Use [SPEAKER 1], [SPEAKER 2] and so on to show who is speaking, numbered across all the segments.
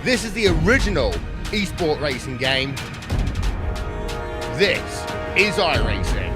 [SPEAKER 1] This is the original esport racing game. This is iRacing.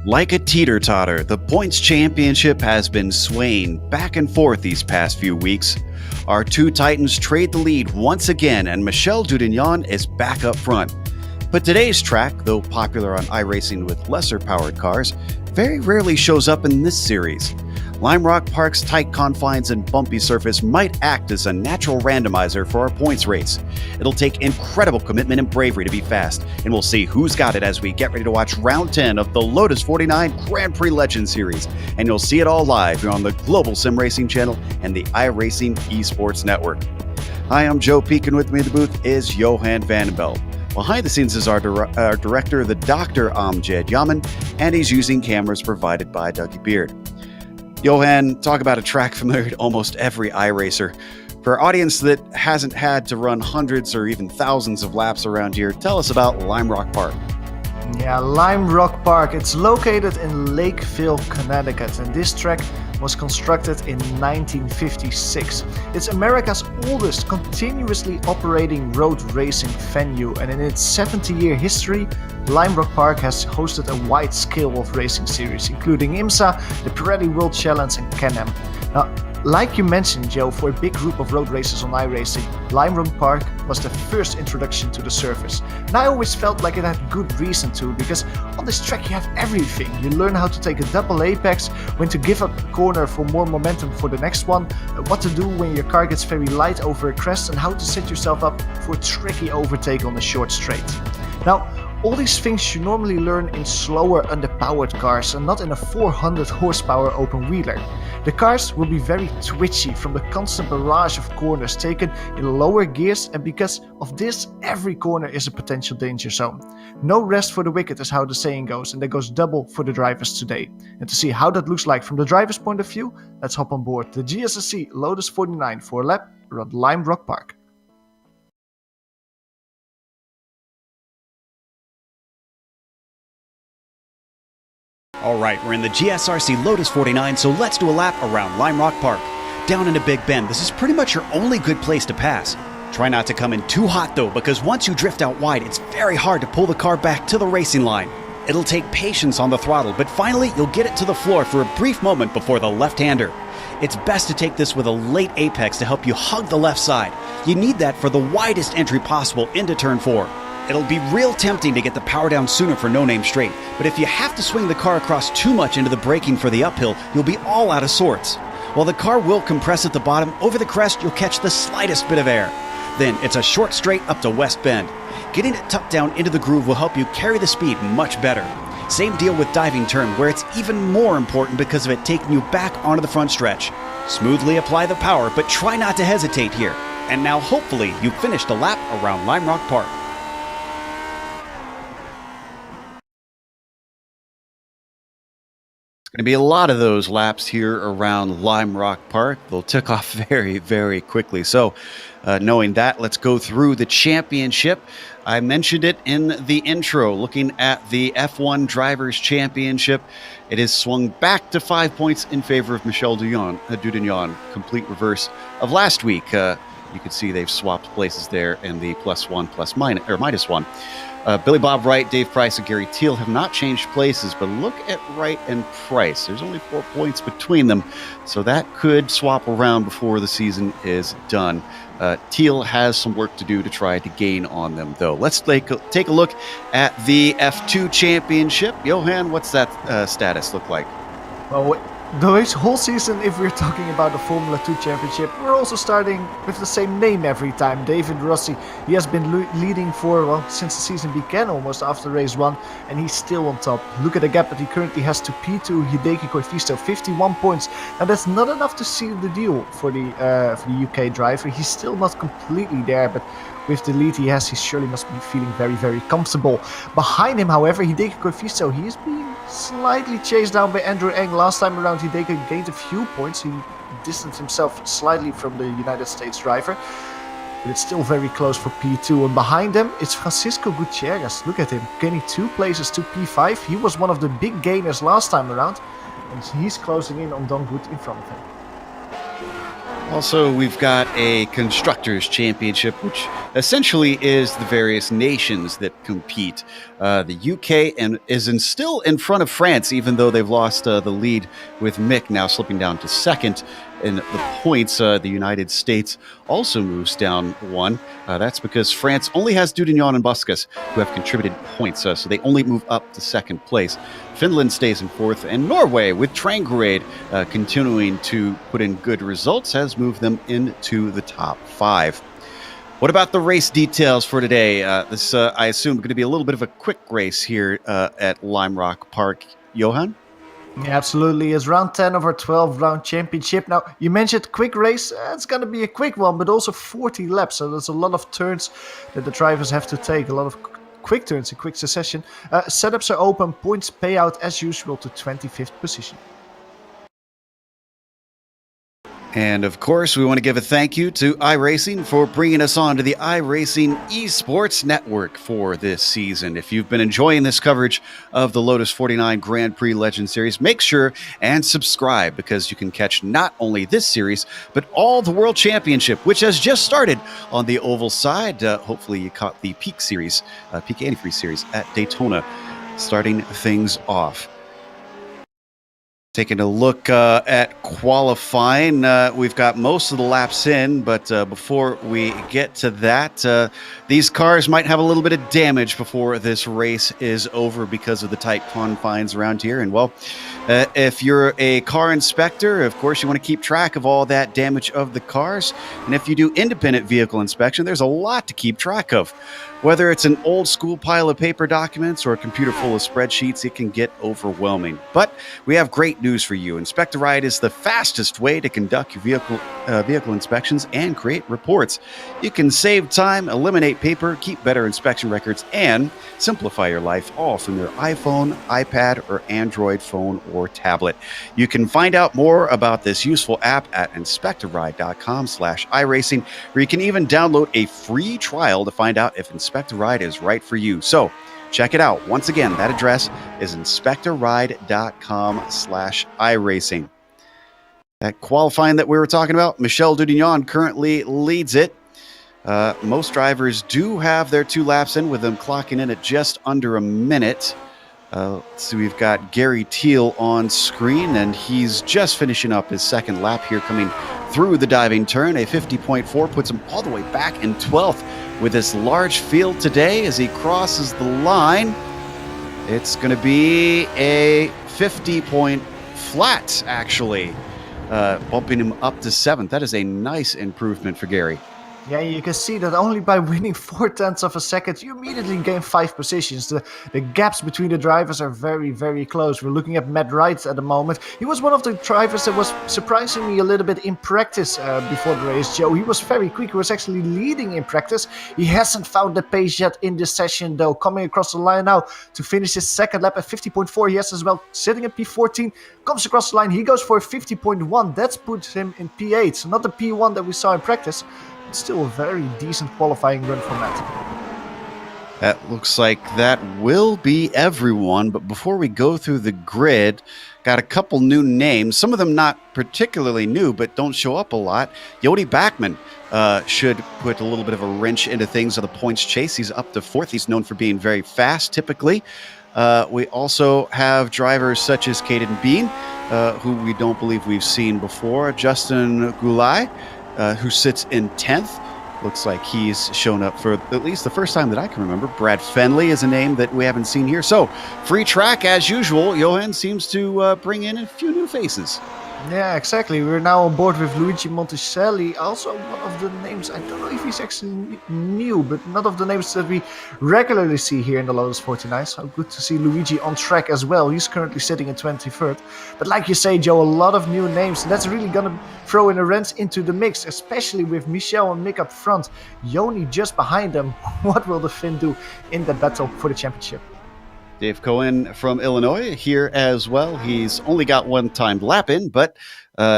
[SPEAKER 2] Like a teeter-totter, the points championship has been swaying back and forth these past few weeks. Our two titans trade the lead once again, and Michel Dudignan is back up front. But today's track, though popular on iRacing with lesser-powered cars, very rarely shows up in this series. Lime Rock Park's tight confines and bumpy surface might act as a natural randomizer for our points race. It'll take incredible commitment and bravery to be fast, and we'll see who's got it as we get ready to watch round 10 of the Lotus 49 Grand Prix Legends Series, and you'll see it all live here on the Global Sim Racing channel and the iRacing Esports Network. Hi, I'm Joe Peak, and with me in the booth is Johan Vandenbelt. Behind the scenes is our director, the Dr. Amjad Yaman, and he's using cameras provided by Dougie Beard. Johan, talk about a track familiar to almost every iRacer. For our audience that hasn't had to run hundreds or even thousands of laps around here, tell us about Lime Rock Park.
[SPEAKER 3] Yeah, Lime Rock Park. It's located in Lakeville, Connecticut, and this track was constructed in 1956. It's America's oldest continuously operating road racing venue, and in its 70-year history, Lime Rock Park has hosted a wide scale of racing series, including IMSA, the Pirelli World Challenge, and Can-Am. Now, like you mentioned, Joe, for a big group of road races on iRacing, Lime Rock Park was the first introduction to the surface. And I always felt like it had good reason to, because on this track you have everything. You learn how to take a double apex, when to give up a corner for more momentum for the next one, what to do when your car gets very light over a crest, and how to set yourself up for a tricky overtake on a short straight. Now, all these things you normally learn in slower underpowered cars and not in a 400 horsepower open wheeler. The cars will be very twitchy from the constant barrage of corners taken in lower gears, and because of this, every corner is a potential danger zone. No rest for the wicked is how the saying goes, and that goes double for the drivers today. And to see how that looks like from the driver's point of view, let's hop on board the GSSC Lotus 49 for a lap around Lime Rock Park.
[SPEAKER 2] All right, we're in the GSRC Lotus 49, so let's do a lap around Lime Rock Park. Down in a Big Bend, this is pretty much your only good place to pass. Try not to come in too hot though, because once you drift out wide, it's very hard to pull the car back to the racing line. It'll take patience on the throttle, but finally you'll get it to the floor for a brief moment before the left-hander. It's best to take this with a late apex to help you hug the left side. You need that for the widest entry possible into turn 4. It'll be real tempting to get the power down sooner for No Name Straight, but if you have to swing the car across too much into the braking for the uphill, you'll be all out of sorts. While the car will compress at the bottom, over the crest you'll catch the slightest bit of air. Then it's a short straight up to West Bend. Getting it tucked down into the groove will help you carry the speed much better. Same deal with diving turn, where it's even more important because of it taking you back onto the front stretch. Smoothly apply the power, but try not to hesitate here. And now hopefully you've finished a lap around Lime Rock Park. Going to be a lot of those laps here around Lime Rock Park. They'll tick off very, very quickly. So knowing that, let's go through the championship. I mentioned it in the intro, looking at the F1 Drivers' Championship. It is swung back to 5 points in favor of Michel Dudignan, complete reverse of last week. You can see they've swapped places there in the minus one. Billy Bob Wright, Dave Price, and Gary Teal have not changed places, but look at Wright and Price. There's only 4 points between them, so that could swap around before the season is done. Teal has some work to do to try to gain on them, though. Let's take a look at the F2 Championship. Johan, what's that status look like?
[SPEAKER 3] Well, This whole season, if we're talking about the Formula 2 Championship, we're also starting with the same name every time, David Rossi. He has been leading for, well, since the season began almost after race 1, and he's still on top. Look at the gap that he currently has to P2 Hideki Koifisto, 51 points. Now that's not enough to seal the deal for the UK driver. He's still not completely there, but with the lead he has, he surely must be feeling very, very comfortable. Behind him, however, Hideki Koifisto, he is being slightly chased down by Andrew Eng. Last time around, Hideki gained a few points. He distanced himself slightly from the United States driver, but it's still very close for P2. And behind them, it's Francisco Gutierrez. Look at him, gaining 2 places to P5. He was one of the big gainers last time around, and he's closing in on Don Good in front of him.
[SPEAKER 2] Also, we've got a Constructors' Championship, which essentially is the various nations that compete. The UK is still in front of France, even though they've lost the lead, with Mick now slipping down to second. In the points, the United States also moves down 1. That's because France only has Dudignon and Busquets, who have contributed points, so they only move up to second place. Finland stays in 4th, and Norway, with Trangrade continuing to put in good results, has moved them into the top 5. What about the race details for today? This, I assume, going to be a little bit of a quick race here at Lime Rock Park. Johan?
[SPEAKER 3] Yeah, absolutely. It's round 10 of our 12-round championship. Now, you mentioned quick race. It's going to be a quick one, but also 40 laps. So there's a lot of turns that the drivers have to take, a lot of quick turns in quick succession. Setups are open. Points pay out as usual to 25th position.
[SPEAKER 2] And of course, we want to give a thank you to iRacing for bringing us on to the iRacing Esports Network for this season. If you've been enjoying this coverage of the Lotus 49 Grand Prix Legend Series, make sure and subscribe, because you can catch not only this series, but all the World Championship, which has just started on the oval side. Hopefully you caught the Peak Series, Peak Antifreeze Series at Daytona, starting things off. Taking a look at qualifying, we've got most of the laps in, but before we get to that, these cars might have a little bit of damage before this race is over because of the tight confines around here. And well, if you're a car inspector, of course, you want to keep track of all that damage of the cars. And if you do independent vehicle inspection, there's a lot to keep track of. Whether it's an old school pile of paper documents or a computer full of spreadsheets, it can get overwhelming. But we have great news for you. Inspect a Ride is the fastest way to conduct your vehicle inspections and create reports. You can save time, eliminate paper, keep better inspection records, and simplify your life, all from your iPhone, iPad, or Android phone or tablet. You can find out more about this useful app at inspectoride.com/iRacing, where you can even download a free trial to find out if Inspect a Ride is right for you. So check it out. Once again, that address is inspectoride.com/iRacing. That qualifying that we were talking about, Michel Dudignon currently leads it. Most drivers do have their 2 laps in, with them clocking in at just under a minute. So we've got Gary Teal on screen, and he's just finishing up his 2nd lap here, coming through the diving turn. A 50.4 puts him all the way back in 12th with this large field today. As he crosses the line, it's going to be a 50-point flat, actually, bumping him up to 7th. That is a nice improvement for Gary.
[SPEAKER 3] Yeah, you can see that only by winning 0.4 of a second, you immediately gain 5 positions. The gaps between the drivers are very, very close. We're looking at Matt Wright at the moment. He was one of the drivers that was surprising me a little bit in practice before the race, Joe. He was very quick. He was actually leading in practice. He hasn't found the pace yet in this session, though. Coming across the line now to finish his 2nd lap at 50.4. Yes, as well, sitting at P14. Comes across the line. He goes for a 50.1. That puts him in P8. So not the P1 that we saw in practice. Still a very decent qualifying run for Matt.
[SPEAKER 2] That looks like that will be everyone. But before we go through the grid, got a couple new names. Some of them not particularly new, but don't show up a lot. Jody Backman should put a little bit of a wrench into things of the points chase. He's up to 4th. He's known for being very fast, typically. We also have drivers such as Caden Bean, who we don't believe we've seen before. Justin Gulai, who sits in 10th. Looks like he's shown up for at least the first time that I can remember. Brad Fenley is a name that we haven't seen here. So, free track as usual. Johan seems to bring in a few new faces.
[SPEAKER 3] Yeah, exactly. We're now on board with Luigi Monticelli. Also, one of the names, I don't know if he's actually new, but not of the names that we regularly see here in the Lotus 49. So good to see Luigi on track as well. He's currently sitting in 23rd. But like you say, Joe, a lot of new names. And that's really going to throw in a wrench into the mix, especially with Michel and Mick up front. Yoni just behind them. What will the Finn do in the battle for the championship?
[SPEAKER 2] Dave Cohen from Illinois here as well. He's only got one timed lap in, but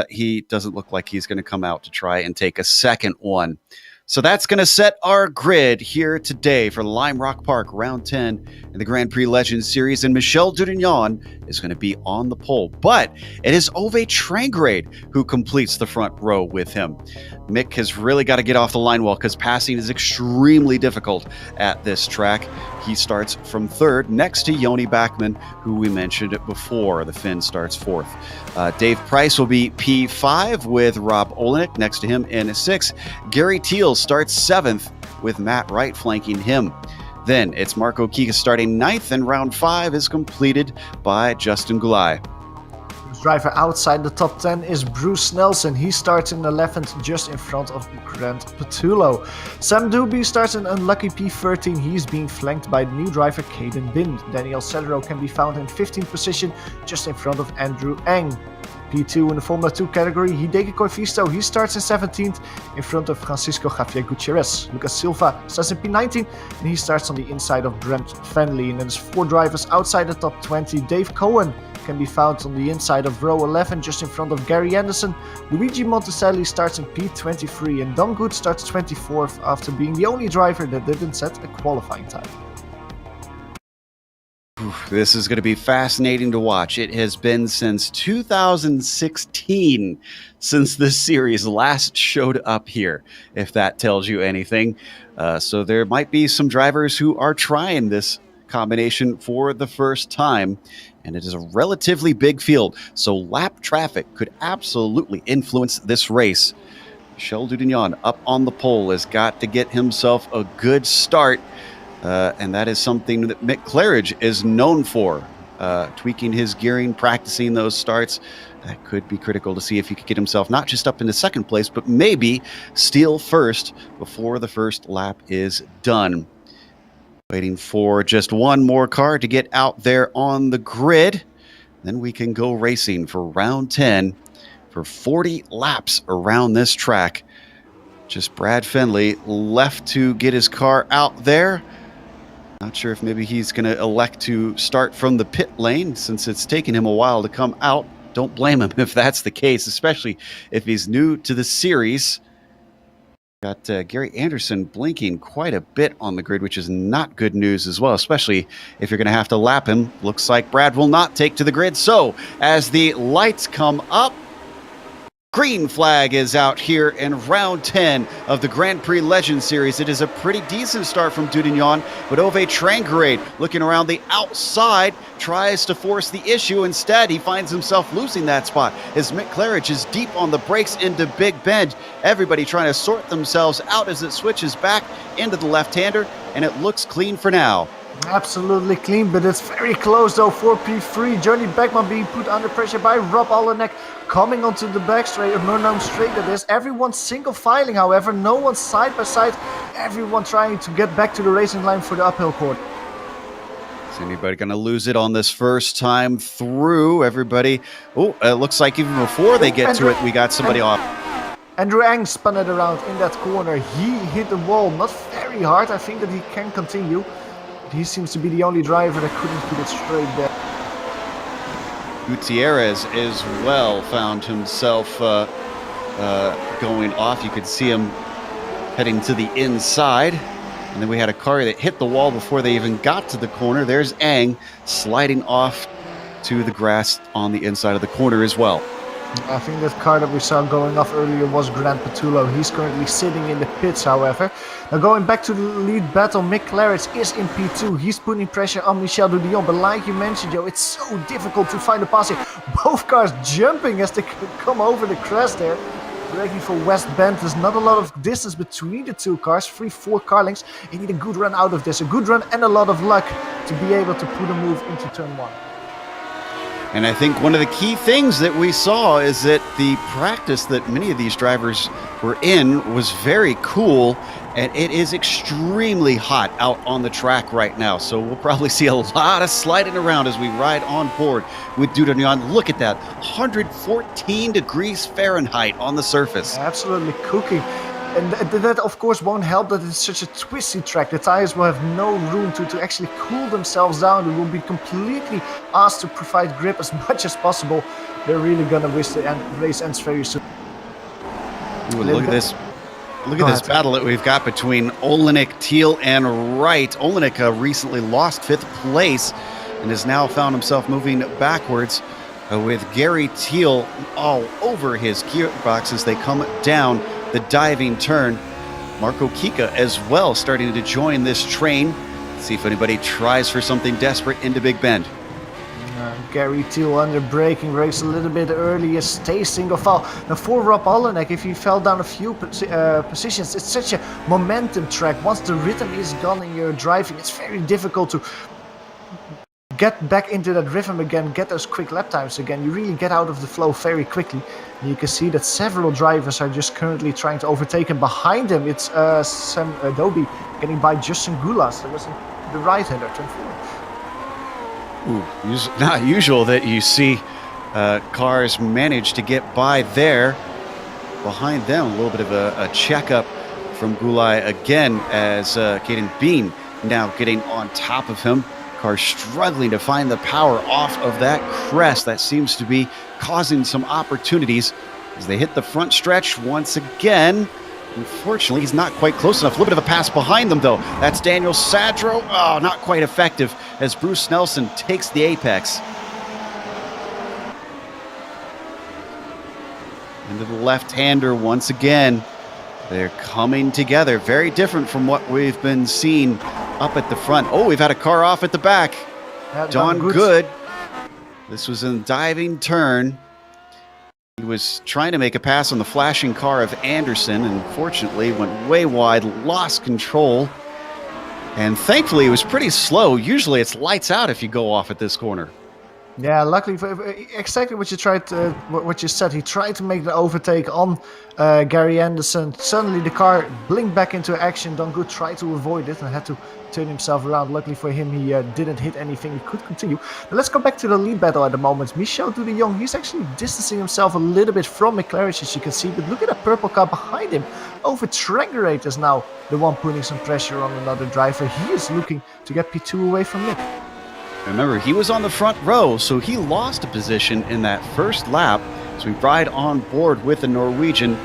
[SPEAKER 2] he doesn't look like he's going to come out to try and take a second one. So that's going to set our grid here today for Lime Rock Park, round 10 in the Grand Prix Legends Series. And Michel Dudignon is going to be on the pole. But it is Ove Trangrade who completes the front row with him. Mick has really got to get off the line well because passing is extremely difficult at this track. He starts from third next to Yoni Backman, who we mentioned before. The Finn starts fourth. Dave Price will be P5 with Rob Olenek next to him in sixth. Gary Teal starts seventh with Matt Wright flanking him. Then it's Marco Kika starting ninth, and round 5 is completed by Justin Gulai.
[SPEAKER 3] Driver outside the top 10 is Bruce Nelson. He starts in 11th, just in front of Grant Petullo. Sam Doobie starts in unlucky P13. He's being flanked by the new driver Caden Bind. Daniel Cedro can be found in 15th position, just in front of Andrew Eng. P2 in the Formula 2 category, Hideki Koifisto, he starts in 17th, in front of Francisco Javier Gutierrez. Lucas Silva starts in P19, and he starts on the inside of Brent Fenley. And then there's 4 drivers outside the top 20. Dave Cohen can be found on the inside of row 11, just in front of Gary Anderson. Luigi Monticelli starts in P23, and Don Good starts 24th after being the only driver that didn't set a qualifying time.
[SPEAKER 2] This is going to be fascinating to watch. It has been since 2016 since this series last showed up here, if that tells you anything. So there might be some drivers who are trying this combination for the first time, and it is a relatively big field, so lap traffic could absolutely influence this race. Michel Dudignon up on the pole has got to get himself a good start. And that is something that Mick Claridge is known for, tweaking his gearing, practicing those starts. That could be critical to see if he could get himself not just up into second place, but maybe steal first before the first lap is done. Waiting for just one more car to get out there on the grid. Then we can go racing for round 10 for 40 laps around this track. Just Brad Fenley left to get his car out there. Not sure if maybe he's going to elect to start from the pit lane since it's taken him a while to come out. Don't blame him if that's the case, especially if he's new to the series. Got Gary Anderson blinking quite a bit on the grid, which is not good news as well, especially if you're going to have to lap him. Looks like Brad will not take to the grid. So as the lights come up, green flag is out here in round 10 of the Grand Prix Legends Series. It is a pretty decent start from Dudignon, but Ove Trangrade, looking around the outside, tries to force the issue. Instead, he finds himself losing that spot as Mick Claridge is deep on the brakes into Big Bend. Everybody trying to sort themselves out as it switches back into the left-hander, and it looks clean for now.
[SPEAKER 3] Absolutely clean, but it's very close though for P3. Johnny Beckman being put under pressure by Rob Olenek, coming onto the back straight, Murnau straight it is. Everyone single filing, however, no one side by side. Everyone trying to get back to the racing line for the uphill court.
[SPEAKER 2] Is anybody going to lose it on this first time through? Everybody, it looks like even before they get to it, we got somebody off.
[SPEAKER 3] Andrew Eng spun it around in that corner. He hit the wall, not very hard. I think that he can continue. He seems to be the only driver that couldn't put it straight there.
[SPEAKER 2] Gutierrez as well found himself going off. You could see him heading to the inside. And then we had a car that hit the wall before they even got to the corner. There's Eng sliding off to the grass on the inside of the corner as well.
[SPEAKER 3] I think that car that we saw going off earlier was Grant Petullo. He's currently sitting in the pits, however. Now going back to the lead battle, Mick Claridge is in P2. He's putting pressure on Michel Dudignon. But like you mentioned, Joe, it's so difficult to find a pass here. Both cars jumping as they come over the crest there. braking for West Bend. There's not a lot of distance between the two cars. 3-4 car lengths. You need a good run out of this. A good run and a lot of luck to be able to put a move into turn 1.
[SPEAKER 2] And I think one of the key things that we saw is that the practice that many of these drivers were in was very cool, and it is extremely hot out on the track right now. So we'll probably see a lot of sliding around as we ride on board with Dudonian. Look at that, 114 degrees Fahrenheit on the surface.
[SPEAKER 3] Absolutely cooking. And that of course won't help that it's such a twisty track. The tires will have no room to actually cool themselves down. They will be completely asked to provide grip as much as possible. They're really gonna wish the race ends very soon.
[SPEAKER 2] Ooh, look at this. Look at this battle that we've got between Olenek, Thiel, and Wright. Olenek recently lost 5th place and has now found himself moving backwards with Gary Thiel all over his gearbox as they come down the diving turn. Marco Kika as well starting to join this train. Let's see if anybody tries for something desperate into Big Bend.
[SPEAKER 3] Gary Thiel under braking brakes a little bit earlier, stay single file. Now for Rob Olenek, if he fell down a few positions, it's such a momentum track. Once the rhythm is gone in your driving, it's very difficult to get back into that rhythm again, get those quick lap times again. You really get out of the flow very quickly. And you can see that several drivers are just currently trying to overtake him. Behind him, it's Sam Adobe getting by Justin Gulas. That was the right-hander, turn 4.
[SPEAKER 2] Ooh, not usual that you see cars manage to get by there. Behind them, a little bit of a checkup from Gulai again as Caden Bean now getting on top of him. Car struggling to find the power off of that crest. That seems to be causing some opportunities as they hit the front stretch once again. Unfortunately, he's not quite close enough. A little bit of a pass behind them, though. That's Daniel Sadro. Oh, not quite effective as Bruce Nelson takes the apex. Into the left-hander once again. They're coming together. Very different from what we've been seeing up at the front. Oh, we've had a car off at the back. Don Good. This was a diving turn. He was trying to make a pass on the flashing car of Anderson and fortunately went way wide, lost control. And thankfully it was pretty slow. Usually it's lights out if you go off at this corner.
[SPEAKER 3] Yeah, luckily, exactly what you said. He tried to make the overtake on Gary Anderson. Suddenly the car blinked back into action. Don Good tried to avoid it and had to turn himself around. Luckily for him, he didn't hit anything. He could continue. Now let's go back to the lead battle at the moment. Michel Dudillon, he's actually distancing himself a little bit from McLaren, as you can see. But look at that purple car behind him. Over Trangerate is now the one putting some pressure on another driver. He is looking to get P2 away from Nick.
[SPEAKER 2] Remember, he was on the front row, so he lost a position in that first lap. So we ride on board with the Norwegian.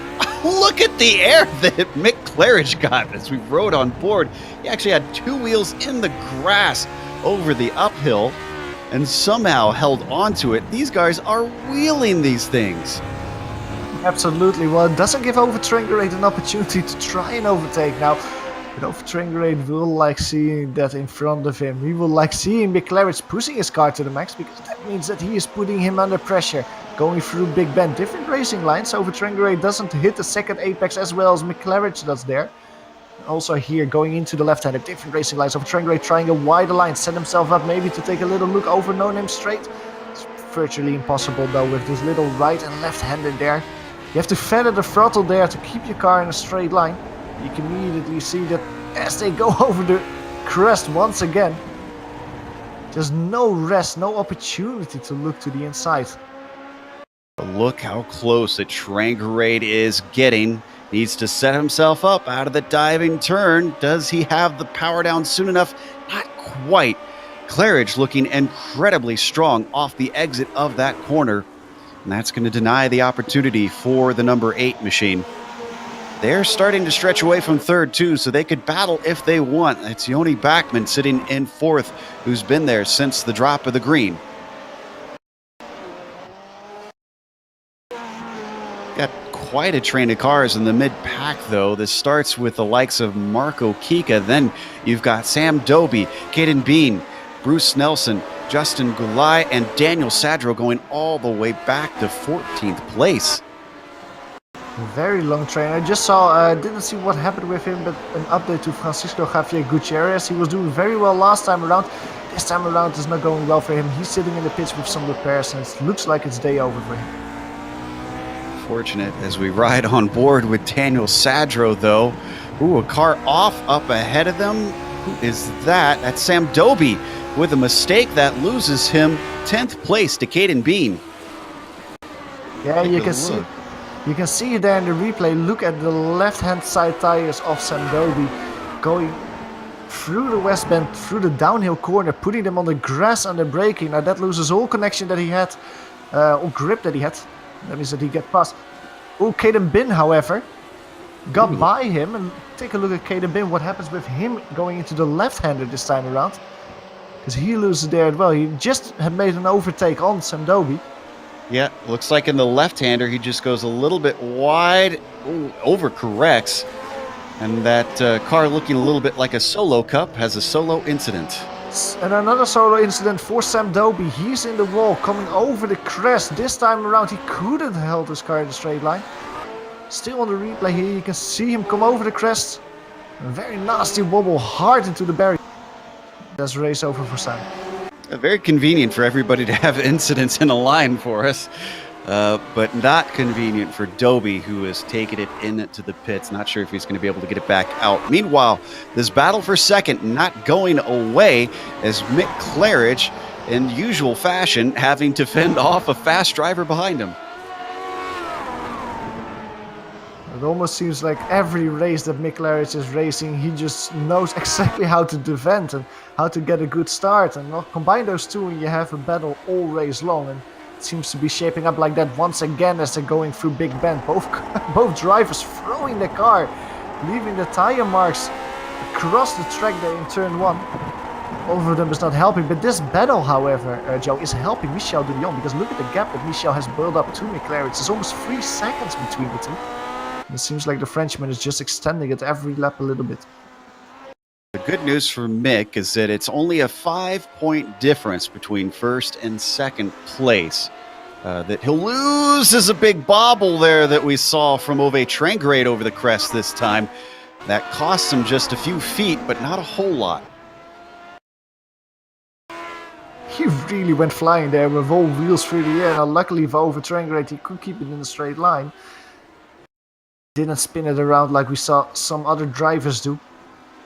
[SPEAKER 2] Look at the air that Mick Claridge got as we rode on board. He actually had 2 wheels in the grass over the uphill and somehow held onto it. These guys are wheeling these things.
[SPEAKER 3] Absolutely. Well, it doesn't give over Trangerate an opportunity to try and overtake now. But over Trangerate will like seeing that in front of him. He will like seeing McLaren pushing his car to the max because that means that he is putting him under pressure. Going through Big Bend. Different racing lines. Over Trangerate doesn't hit the second apex as well as McLaren does there. Also here going into the left hand. Different racing lines. Over Trangerate trying a wider line. Set himself up maybe to take a little look over No Name straight. It's virtually impossible though with this little right and left hander there. You have to feather the throttle there to keep your car in a straight line. You can immediately see that as they go over the crest once again, there's no rest, no opportunity to look to the inside.
[SPEAKER 2] Look how close that Trangerate is getting. Needs to set himself up out of the diving turn. Does he have the power down soon enough? Not quite. Claridge looking incredibly strong off the exit of that corner. And that's going to deny the opportunity for the number 8 machine. They're starting to stretch away from third too, so they could battle if they want. It's Yoni Backman sitting in fourth, who's been there since the drop of the green. Got quite a train of cars in the mid-pack though. This starts with the likes of Marco Kika. Then you've got Sam Doby, Caden Bean, Bruce Nelson, Justin Gulai, and Daniel Sadro going all the way back to 14th place.
[SPEAKER 3] Very long train. I just saw, didn't see what happened with him, but an update to Francisco Javier Gutierrez. He was doing very well last time around. This time around it's not going well for him. He's sitting in the pits with some repairs and it looks like it's day over for him.
[SPEAKER 2] Fortunate as we ride on board with Daniel Sadro, though. Ooh, a car off up ahead of them. Who is that? That's Sam Doby with a mistake that loses him 10th place to Caden Bean.
[SPEAKER 3] Yeah, you can see there in the replay. Look at the left-hand side tires of Sam Doby going through the west bend, through the downhill corner, putting them on the grass and the braking. Now that loses all connection that he had, or grip that he had. That means that he get past. Oh, Caden Bin, however, got by him. And take a look at Caden Bin. What happens with him going into the left-hander this time around? Because he loses there as well. He just had made an overtake on Sam Doby.
[SPEAKER 2] Yeah, looks like in the left-hander he just goes a little bit wide, overcorrects, and that car looking a little bit like a solo cup has a solo incident.
[SPEAKER 3] And another solo incident for Sam Doby. He's in the wall, coming over the crest. This time around he couldn't hold his car in the straight line. Still on the replay here, you can see him come over the crest. A very nasty wobble, hard into the barrier. That's race over for Sam.
[SPEAKER 2] Very convenient for everybody to have incidents in a line for us, but not convenient for Doby, who has taken it into the pits. Not sure if he's going to be able to get it back out. Meanwhile, this battle for second not going away as Mick Claridge, in usual fashion, having to fend off a fast driver behind him.
[SPEAKER 3] It almost seems like every race that Mick Claridge is racing, he just knows exactly how to defend and how to get a good start. And combine those two and you have a battle all race long. And it seems to be shaping up like that once again as they're going through Big Bend. Both drivers throwing the car, leaving the tire marks across the track there in turn one. All of them is not helping, but this battle, however, Joe, is helping Michel Dudion, because look at the gap that Michel has built up to Mick Claridge. There's almost 3 seconds between the two. It seems like the Frenchman is just extending it every lap a little bit.
[SPEAKER 2] The good news for Mick is that it's only a 5-point difference between first and second place. That he'll lose is a big bobble there that we saw from Ove Trengrade over the crest this time. That costs him just a few feet, but not a whole lot.
[SPEAKER 3] He really went flying there with all wheels through the air. Now, luckily for Ove Trengrade, he could keep it in a straight line. Didn't spin it around like we saw some other drivers do.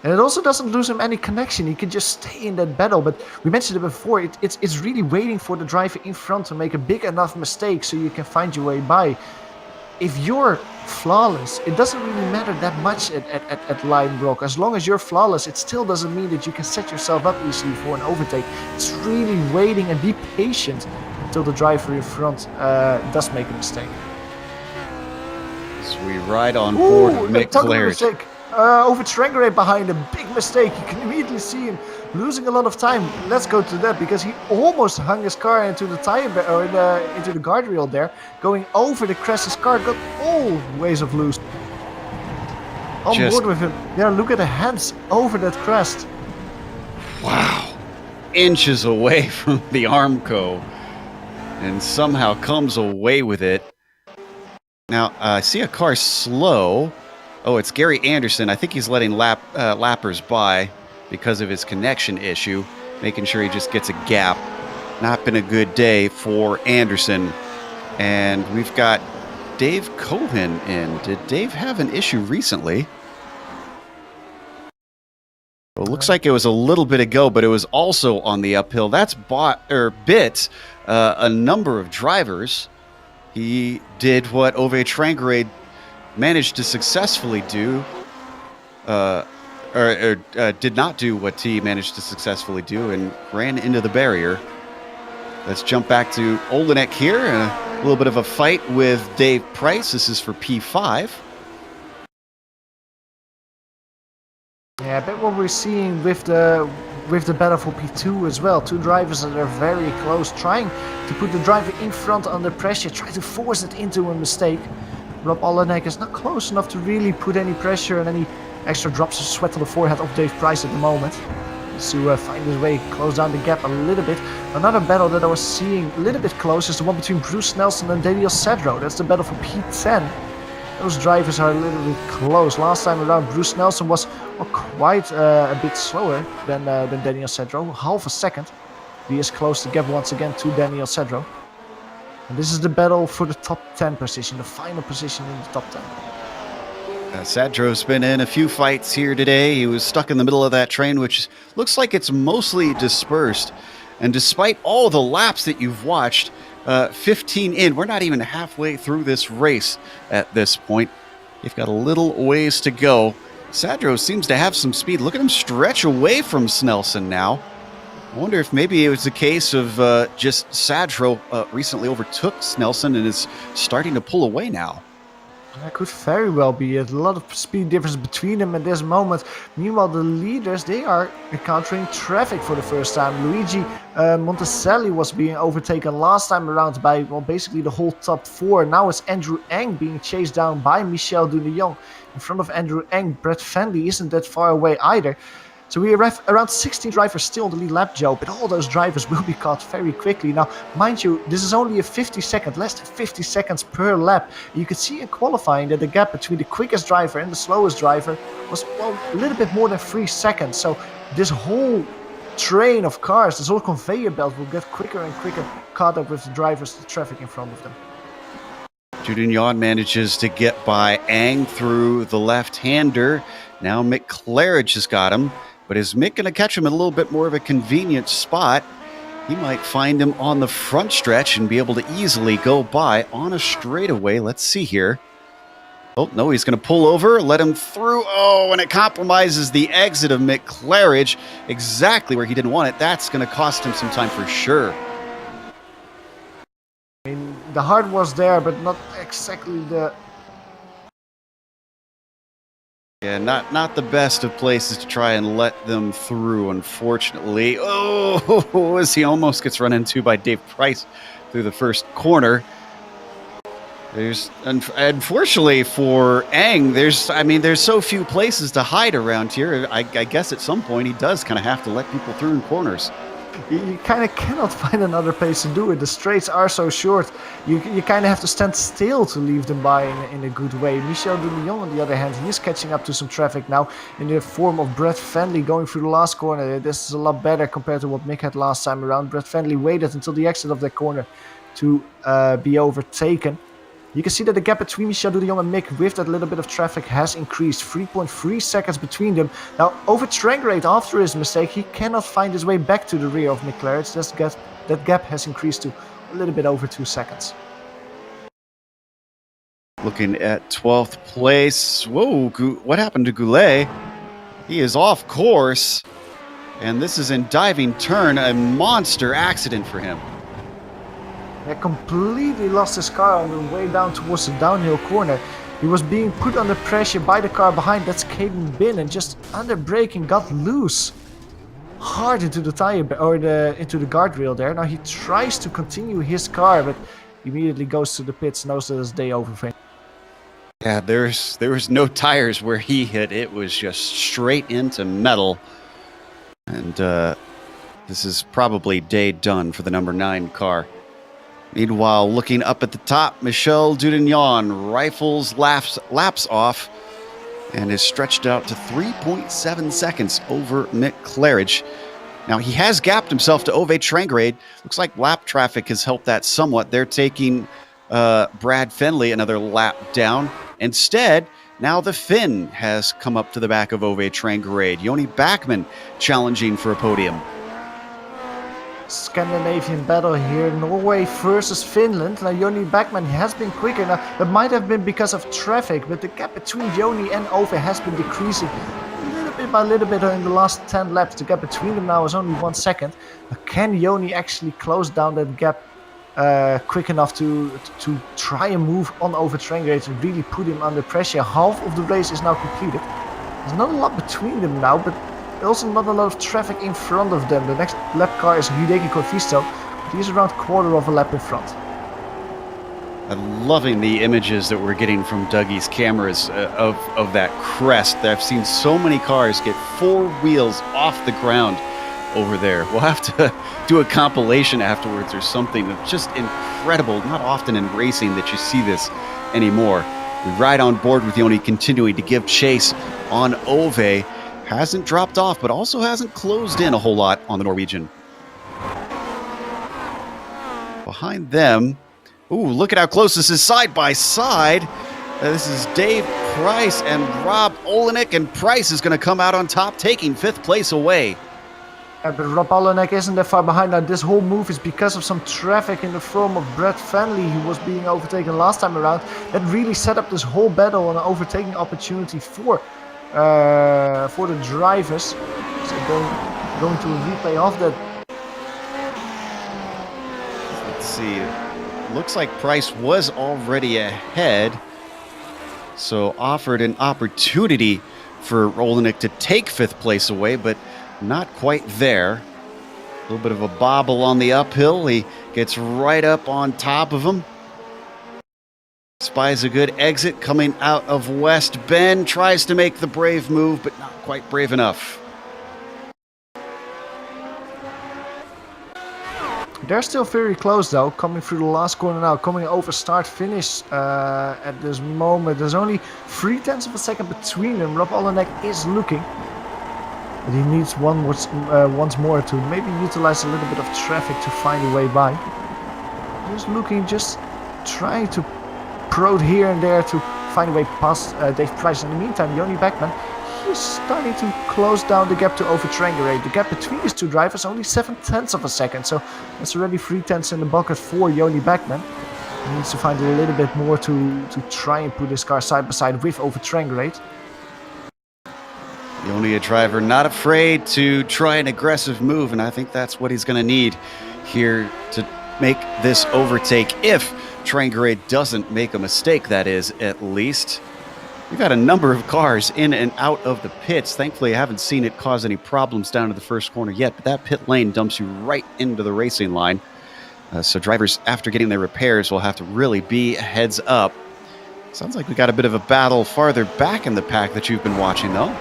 [SPEAKER 3] And it also doesn't lose him any connection. He can just stay in that battle. But we mentioned it before, it's really waiting for the driver in front to make a big enough mistake so you can find your way by. If you're flawless, it doesn't really matter that much at Lime Rock. As long as you're flawless, it still doesn't mean that you can set yourself up easily for an overtake. It's really waiting and be patient until the driver in front does make a mistake.
[SPEAKER 2] We ride on board with Mick Claridge.
[SPEAKER 3] Over Trengrade behind him, big mistake. You can immediately see him losing a lot of time. Let's go to that because he almost hung his car into the into the guardrail there, going over the crest. His car got all ways of loose. On board with him. Yeah, look at the hands over that crest.
[SPEAKER 2] Wow, inches away from the Armco, and somehow comes away with it. Now, I see a car slow. Oh, it's Gary Anderson. I think he's letting lappers by because of his connection issue, making sure he just gets a gap. Not been a good day for Anderson. And we've got Dave Cohen in. Did Dave have an issue recently? Well, it looks like it was a little bit ago, but it was also on the uphill. That's bit a number of drivers. He did what Ove Trengrade managed to successfully do, did not do what he managed to successfully do and ran into the barrier. Let's jump back to Olenek here, and a little bit of a fight with Dave Price. This is for P5.
[SPEAKER 3] Yeah, a bit what we're seeing with the battle for P2 as well. Two drivers that are very close, trying to put the driver in front under pressure, try to force it into a mistake. Rob Olenek is not close enough to really put any pressure and any extra drops of sweat on the forehead of Dave Price at the moment. To find his way, close down the gap a little bit. Another battle that I was seeing a little bit close is the one between Bruce Nelson and Daniel Sadro. That's the battle for P10. those drivers are a little bit close. Last time around, Bruce Nelson was quite a bit slower than Daniel Cedro, half a second. He has closed the gap once again to Daniel Cedro. And this is the battle for the top 10 position, the final position in the top 10.
[SPEAKER 2] Cedro's been in a few fights here today. He was stuck in the middle of that train, which looks like it's mostly dispersed. And despite all the laps that you've watched, 15 in, we're not even halfway through this race at this point. You've got a little ways to go. Cedro seems to have some speed. Look at him stretch away from Snelson now. I wonder if maybe it was a case of just Cedro recently overtook Snelson and is starting to pull away now.
[SPEAKER 3] That could very well be a lot of speed difference between them at this moment. Meanwhile, the leaders, they are encountering traffic for the first time. Luigi Monticelli was being overtaken last time around by, well, basically the whole top 4. Now it's Andrew Eng being chased down by Michel Dunion. In front of Andrew Eng, Brett Fenley isn't that far away either. So we have around 16 drivers still on the lead lap, Joe, but all those drivers will be caught very quickly. Now, mind you, this is only a 50 second, less than 50 seconds per lap. You can see in qualifying that the gap between the quickest driver and the slowest driver was, well, a little bit more than 3 seconds. So this whole train of cars, this whole conveyor belt will get quicker and quicker, caught up with the drivers, the traffic in front of them.
[SPEAKER 2] Dunion manages to get by Ang through the left-hander. Now Mick Claridge has got him. But is Mick going to catch him in a little bit more of a convenient spot? He might find him on the front stretch and be able to easily go by on a straightaway. Let's see here. Oh, no, he's going to pull over, let him through. Oh, and it compromises the exit of Mick Claridge exactly where he didn't want it. That's going to cost him some time for sure.
[SPEAKER 3] I mean, the heart was there, but not exactly the...
[SPEAKER 2] Yeah, not the best of places to try and let them through, unfortunately. Oh, as he almost gets run into by Dave Price through the first corner. There's, unfortunately for Ang, there's so few places to hide around here. I guess at some point he does kind of have to let people through in corners.
[SPEAKER 3] You kind of cannot find another place to do it. The straights are so short. You kind of have to stand still to leave them by in a good way. Michel Dunion, on the other hand, he is catching up to some traffic now in the form of Brett Fenley going through the last corner. This is a lot better compared to what Mick had last time around. Brett Fenley waited until the exit of that corner to be overtaken. You can see that the gap between Michel Dunion and Mick with that little bit of traffic has increased. 3.3 seconds between them. Now, over Trangrade, after his mistake, he cannot find his way back to the rear of Mick Claridge. That gap has increased to a little bit over 2 seconds.
[SPEAKER 2] Looking at 12th place. Whoa, what happened to Goulet? He is off course. And this is in diving turn, a monster accident for him.
[SPEAKER 3] He completely lost his car on the way down towards the downhill corner. He was being put under pressure by the car behind, that's Caden Bin, and just under braking got loose. Hard into the tire or into the guardrail there. Now he tries to continue his car, but immediately goes to the pits, knows that it's day over for him.
[SPEAKER 2] Yeah, there was no tires where he hit. It was just straight into metal. And this is probably day done for the number 9 car. Meanwhile, looking up at the top, Michel Dunion rifles laps off and is stretched out to 3.7 seconds over Mick Claridge. Now, he has gapped himself to Ove Trangrade. Looks like lap traffic has helped that somewhat. They're taking Brad Fenley another lap down. Instead, now the Finn has come up to the back of Ove Trangrade. Joni Backman challenging for a podium.
[SPEAKER 3] Scandinavian battle here, Norway versus Finland. Now Joni Backman has been quicker. Now that might have been because of traffic, but the gap between Joni and Ove has been decreasing little bit by little bit in the last 10 laps. The gap between them now is only 1 second. But can Joni actually close down that gap quick enough to try and move on over Trangrade and really put him under pressure? Half of the race is now completed. There's not a lot between them now, but also not a lot of traffic in front of them. The next lap car is Hideki Corfisto, but he's around quarter of a lap in front.
[SPEAKER 2] I'm loving the images that we're getting from Dougie's cameras of that crest. I've seen so many cars get 4 wheels off the ground over there. We'll have to do a compilation afterwards or something. It's just incredible. Not often in racing that you see this anymore. We ride on board with Yoni continuing to give chase on Ove. Hasn't dropped off, but also hasn't closed in a whole lot on the Norwegian. Behind them, ooh, look at how close this is side by side. This is Dave Price and Rob Olenek, and Price is going to come out on top, taking 5th place away.
[SPEAKER 3] Yeah, but Rob Olenek isn't that far behind now. This whole move is because of some traffic in the form of Brett Fenley, who was being overtaken last time around. That really set up this whole battle, an overtaking opportunity for the drivers. So going to a replay of that.
[SPEAKER 2] Let's see. Looks like Price was already ahead, so offered an opportunity for Olenek to take 5th place away, but not quite there. A little bit of a bobble on the uphill. He gets right up on top of him. Spies a good exit coming out of West Bend. Tries to make the brave move, but not quite brave enough.
[SPEAKER 3] They're still very close though, coming through the last corner now, coming over start-finish at this moment. There's only 0.3 of a second between them. Rob Olenek is looking, but he needs once more to maybe utilize a little bit of traffic to find a way by. Just looking, just trying to prod here and there to find a way past Dave Price. In the meantime, Joni Beckman, he's starting to close down the gap to Ove Trangerade. The gap between these two drivers only 0.7 of a second, so that's already 0.3 in the bucket for Joni Beckman. He needs to find a little bit more to try and put his car side by side with Ove Trangerade.
[SPEAKER 2] Yoni, a driver not afraid to try an aggressive move, and I think that's what he's going to need here to make this overtake. If Trangerade doesn't make a mistake, that is, at least. We've got a number of cars in and out of the pits. Thankfully, I haven't seen it cause any problems down to the first corner yet, but that pit lane dumps you right into the racing line. So drivers, after getting their repairs, will have to really be heads up. Sounds like we got a bit of a battle farther back in the pack that you've been watching, though.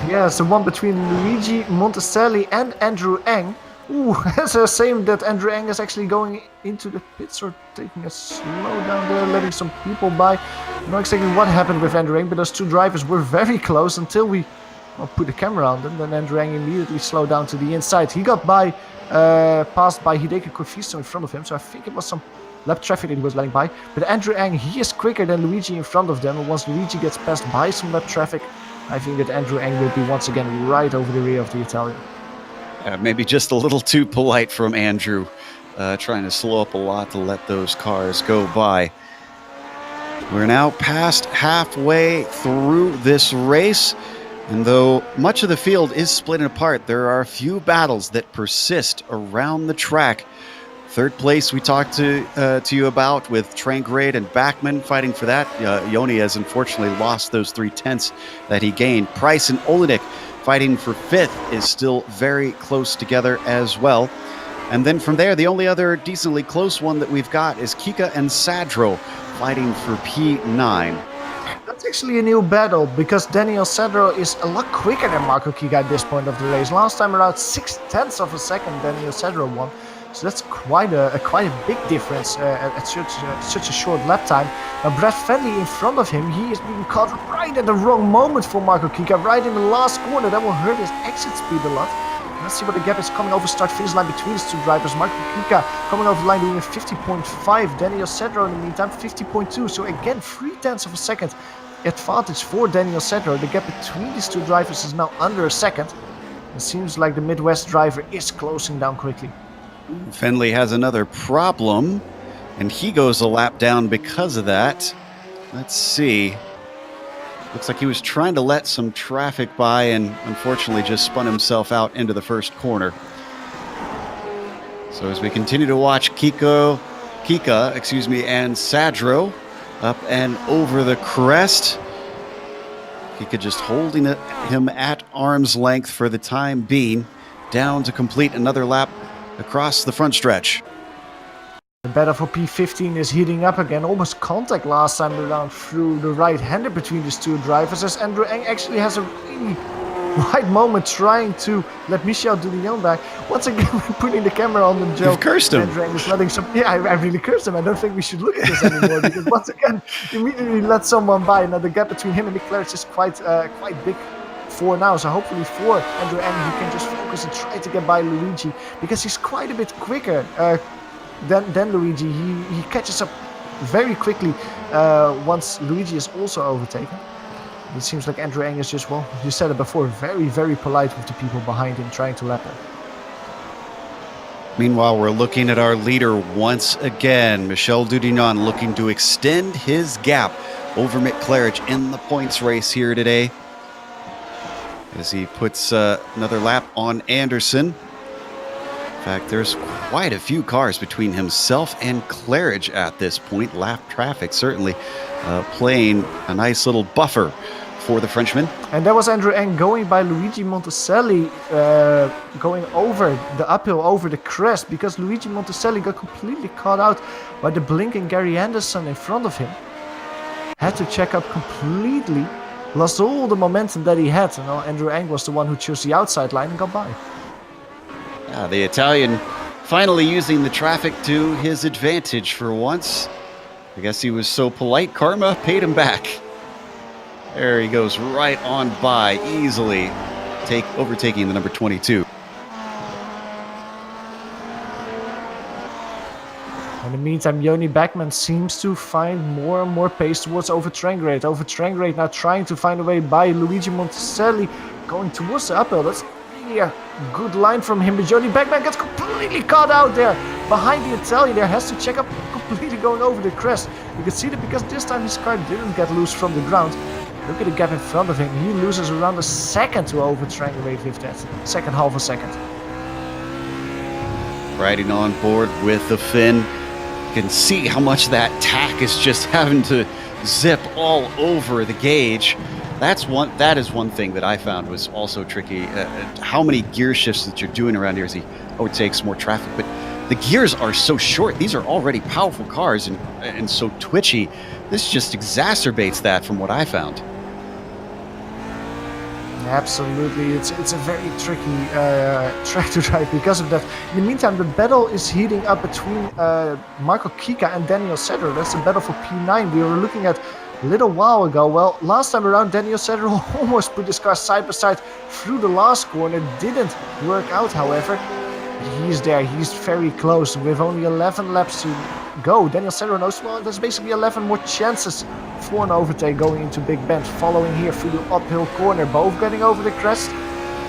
[SPEAKER 3] Yeah, it's the one between Luigi Monticelli and Andrew Eng. Ooh, it's a shame that Andrew Eng is actually going into the pits or taking a slow down there, letting some people by. I don't know exactly what happened with Andrew Eng, but those two drivers were very close until we put the camera on them. Then Andrew Eng immediately slowed down to the inside. He got passed by Hideki Corfisto in front of him, so I think it was some lap traffic that he was letting by. But Andrew Eng, he is quicker than Luigi in front of them, and once Luigi gets passed by some lap traffic, I think that Andrew Eng will be once again right over the rear of the Italian.
[SPEAKER 2] Maybe just a little too polite from Andrew, trying to slow up a lot to let those cars go by. We're now past halfway through this race, and though much of the field is splitting apart, there are a few battles that persist around the track. 3rd place we talked to you about, with Trangerade and Bachmann fighting for that. Yoni has unfortunately lost those 0.3 that he gained. Price and Olenek fighting for 5th is still very close together as well. And then from there, the only other decently close one that we've got is Kika and Sadro fighting for P9.
[SPEAKER 3] That's actually a new battle, because Daniel Sadro is a lot quicker than Marco Kika at this point of the race. Last time around 0.6 of a second Daniel Sadro won. So that's quite a big difference at such a short lap time. Now Brett Fenley in front of him, he is being caught right at the wrong moment for Marco Kika, right in the last corner. That will hurt his exit speed a lot. Let's see what the gap is coming over start-finish line between these two drivers. Marco Kika coming over the line doing a 50.5. Daniel Sadro in the meantime 50.2. So again 0.3 of a second advantage for Daniel Sadro. The gap between these two drivers is now under a second. It seems like the Midwest driver is closing down quickly.
[SPEAKER 2] Fenley has another problem, and he goes a lap down because of that. Let's see. Looks like he was trying to let some traffic by and unfortunately just spun himself out into the first corner. So as we continue to watch Kika, and Sadro up and over the crest, Kika just holding him at arm's length for the time being, down to complete another lap across the front stretch.
[SPEAKER 3] The battle for P15 is heating up again. Almost contact last time around through the right-hander between these two drivers, as Andrew Eng actually has a really right moment trying to let Michel Dudillon back. Once again, we're putting the camera on them, Joe.
[SPEAKER 2] You've cursed him.
[SPEAKER 3] Andrew Eng is letting some... Yeah, I really cursed him. I don't think we should look at this anymore because once again, immediately let someone by. Now the gap between him and Nick Claridge is quite big for now. So hopefully for Andrew Eng, he can just focus and try to get by Luigi because he's quite a bit quicker than Luigi. He catches up very quickly once Luigi is also overtaken. It seems like Andrew Eng is just, well, you said it before, very, very polite with the people behind him, trying to lap him.
[SPEAKER 2] Meanwhile, we're looking at our leader once again. Michel Dudillon looking to extend his gap over Mick Claridge in the points race here today, as he puts another lap on Anderson. In fact, there's quite a few cars between himself and Claridge at this point. Lap traffic certainly playing a nice little buffer for the Frenchman.
[SPEAKER 3] And that was Andrew Eng going by Luigi Monticelli, going over the uphill, over the crest, because Luigi Monticelli got completely caught out by the blinking Gary Anderson in front of him. Had to check up completely, lost all the momentum that he had, and Andrew Eng was the one who chose the outside line and got by.
[SPEAKER 2] Yeah, the Italian finally using the traffic to his advantage for once. I guess he was so polite, karma paid him back. There he goes right on by, easily overtaking the number 22.
[SPEAKER 3] In the meantime, Joni Beckman seems to find more and more pace towards Over Trangrate. Over Trangrate now trying to find a way by Luigi Monticelli, going towards the uphill. That's really a good line from him, but Joni Beckman gets completely caught out there. Behind the Italian there, has to check up completely going over the crest. You can see that because this time his car didn't get loose from the ground. Look at the gap in front of him. He loses around a second to Over Trangrate with that. Second half a second.
[SPEAKER 2] Riding on board with the fin. You can see how much that tack is just having to zip all over the gauge. That is one thing that I found was also tricky. How many gear shifts that you're doing around here as he overtakes more traffic. But the gears are so short. These are already powerful cars and so twitchy. This just exacerbates that from what I found.
[SPEAKER 3] Absolutely, it's a very tricky track to drive because of that. In the meantime, the battle is heating up between Marco Kika and Daniel Sedro. That's the battle for P9 we were looking at a little while ago. Well, last time around, Daniel Sedro almost put his car side by side through the last corner. Didn't work out, however. He's there, he's very close. With only 11 laps to go, Daniel Sedro knows, well, there's basically 11 more chances for an overtake going into Big Bend. Following here through the uphill corner, both getting over the crest,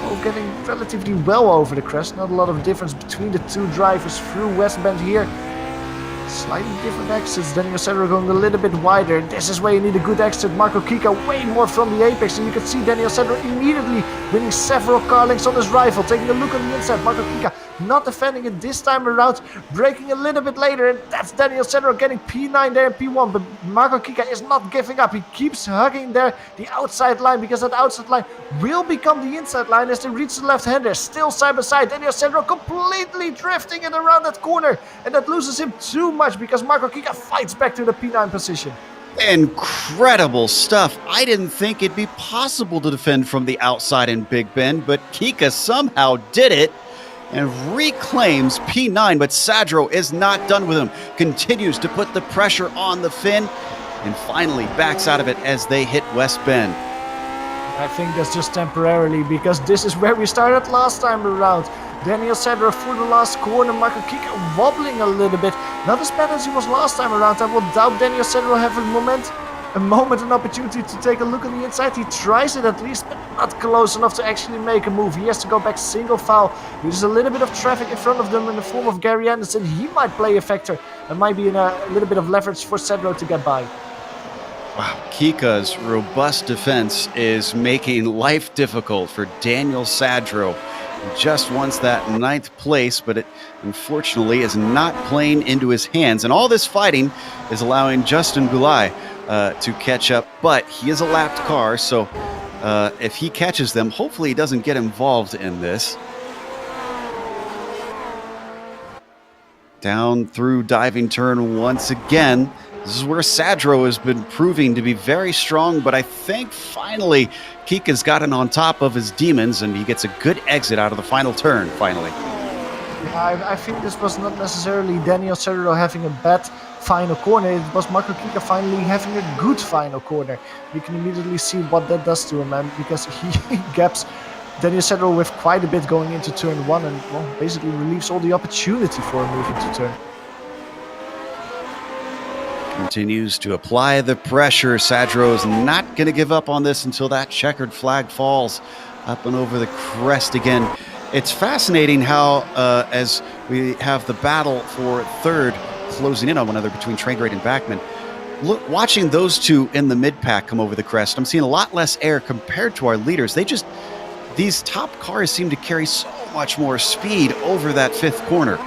[SPEAKER 3] both getting relatively well over the crest. Not a lot of difference between the two drivers through West Bend here. Slightly different exits. Daniel Sedro going a little bit wider. This is where you need a good exit. Marco Kika way more from the apex, and you can see Daniel Sedro immediately winning several car lengths on his rival. Taking a look on the inside, Marco Kika not defending it this time around, braking a little bit later, and that's Daniel Sedro getting P9 there and P1, but Marco Kika is not giving up. He keeps hugging there the outside line, because that outside line will become the inside line as they reach the left hander. Still side by side, Daniel Sedro completely drifting it around that corner, and that loses him too much because Marco Kika fights back to the P9 position.
[SPEAKER 2] Incredible stuff. I didn't think it'd be possible to defend from the outside in Big Bend, but Kika somehow did it and reclaims P9, but Sadro is not done with him. Continues to put the pressure on the fin and finally backs out of it as they hit West Bend.
[SPEAKER 3] I think that's just temporarily, because this is where we started last time around. Daniel Sedro through the last corner, Marco Kika wobbling a little bit. Not as bad as he was last time around. I will doubt Daniel Sedro have an opportunity to take a look on the inside. He tries it at least, but not close enough to actually make a move. He has to go back single file. There's a little bit of traffic in front of them in the form of Gary Anderson. He might play a factor and might be in a little bit of leverage for Sedro to get by.
[SPEAKER 2] Wow, Kika's robust defense is making life difficult for Daniel Sadro. He just wants that 9th place, but it unfortunately is not playing into his hands. And all this fighting is allowing Justin Goulet to catch up, but he is a lapped car, so if he catches them, hopefully he doesn't get involved in this. Down through diving turn once again. This is where Sadro has been proving to be very strong, but I think finally Kika's gotten on top of his demons and he gets a good exit out of the final turn, finally.
[SPEAKER 3] Yeah, I think this was not necessarily Daniel Sadro having a bad final corner. It was Marco Kika finally having a good final corner. You can immediately see what that does to him, man, because he gaps Daniel Sadro with quite a bit going into turn 1 and, well, basically relieves all the opportunity for a move into turn.
[SPEAKER 2] Continues to apply the pressure. Sadro's not going to give up on this until that checkered flag falls up and over the crest again. It's fascinating how, as we have the battle for third closing in on one another between Traingrade and Backman, watching those two in the mid-pack come over the crest, I'm seeing a lot less air compared to our leaders. These top cars seem to carry so much more speed over that fifth corner.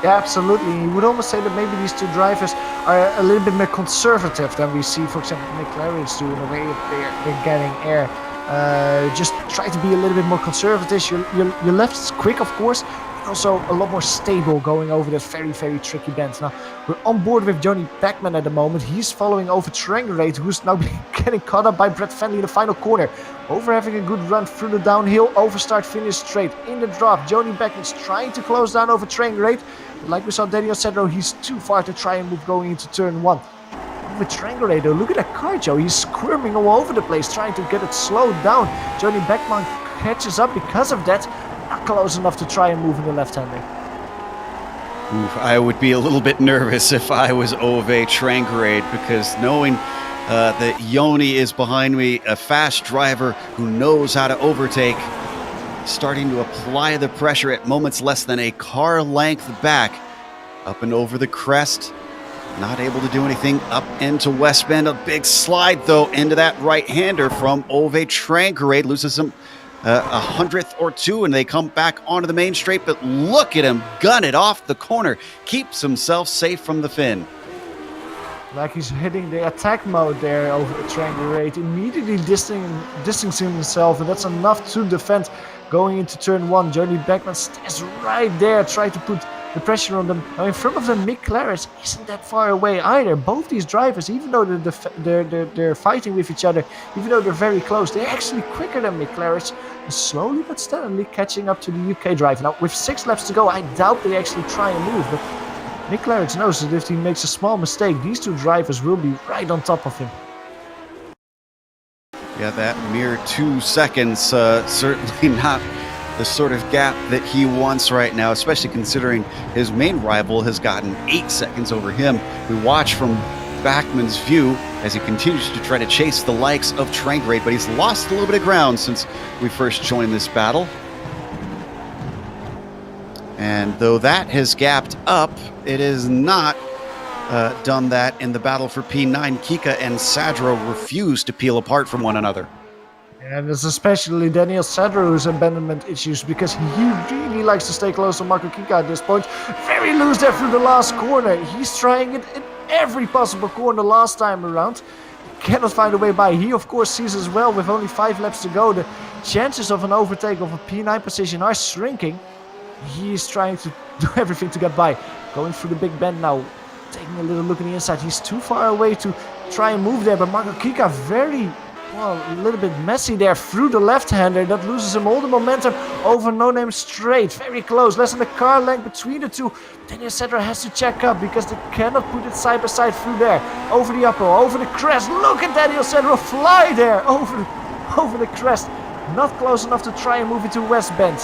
[SPEAKER 3] Yeah, absolutely. You would almost say that maybe these two drivers are a little bit more conservative than we see, for example, McLaren's do in the way they're getting air. Just try to be a little bit more conservative. Your left is quick, of course, but also a lot more stable going over that very, very tricky bend. Now, we're on board with Johnny Beckman at the moment. He's following over Trangrate, who's now getting caught up by Brett Fenley in the final corner. Over having a good run through the downhill, over start finish straight in the drop. Johnny Beckman's trying to close down over Trangrate. Like we saw Daniel Sadro, he's too far to try and move going into turn 1. With Trangrate though, look at that car, Joe. He's squirming all over the place, trying to get it slowed down. Johnny Beckman catches up because of that. Not close enough to try and move in the left-hander.
[SPEAKER 2] I would be a little bit nervous if I was Ove Trangrade, because knowing that Yoni is behind me, a fast driver who knows how to overtake, starting to apply the pressure at moments less than a car length back, up and over the crest. Not able to do anything up into West Bend. A big slide, though, into that right-hander from Ove Trangrade. Loses him a hundredth or two, and they come back onto the main straight. But look at him gun it off the corner. Keeps himself safe from the fin.
[SPEAKER 3] Like he's hitting the attack mode there over the Trangrade, immediately distancing himself, and that's enough to defend going into turn 1. Johnny Beckman stays right there, trying to put the pressure on them. Now in front of them, Mick Claris isn't that far away either. Both these drivers, even though they're fighting with each other, even though they're very close, they're actually quicker than Mick Claris, and slowly but steadily catching up to the UK driver. Now with 6 laps to go, I doubt they actually try and move, but Mick Claris knows that if he makes a small mistake, these two drivers will be right on top of him.
[SPEAKER 2] Yeah, that mere 2 seconds, certainly not the sort of gap that he wants right now, especially considering his main rival has gotten 8 seconds over him. We watch from Backman's view as he continues to try to chase the likes of Trangrade, but he's lost a little bit of ground since we first joined this battle. And though that has gapped up, it is not done that in the battle for P9. Kika and Sadro refuse to peel apart from one another.
[SPEAKER 3] And it's especially Daniel Sadro's abandonment issues, because he really likes to stay close to Marco Kika at this point. Very loose there through the last corner. He's trying it in every possible corner last time around. Cannot find a way by. He of course sees as well, with only 5 laps to go, the chances of an overtake of a P9 position are shrinking. He is trying to do everything to get by. Going through the big bend now. Taking a little look at the inside. He's too far away to try and move there, but Marco Kika a little bit messy there through the left-hander. That loses him all the momentum over No Name Straight. Very close, less than a car length between the two. Daniel Sadro has to check up because they cannot put it side by side through there. Over the upper, over the crest. Look at Daniel Sadro fly there over the crest. Not close enough to try and move it to West Bend.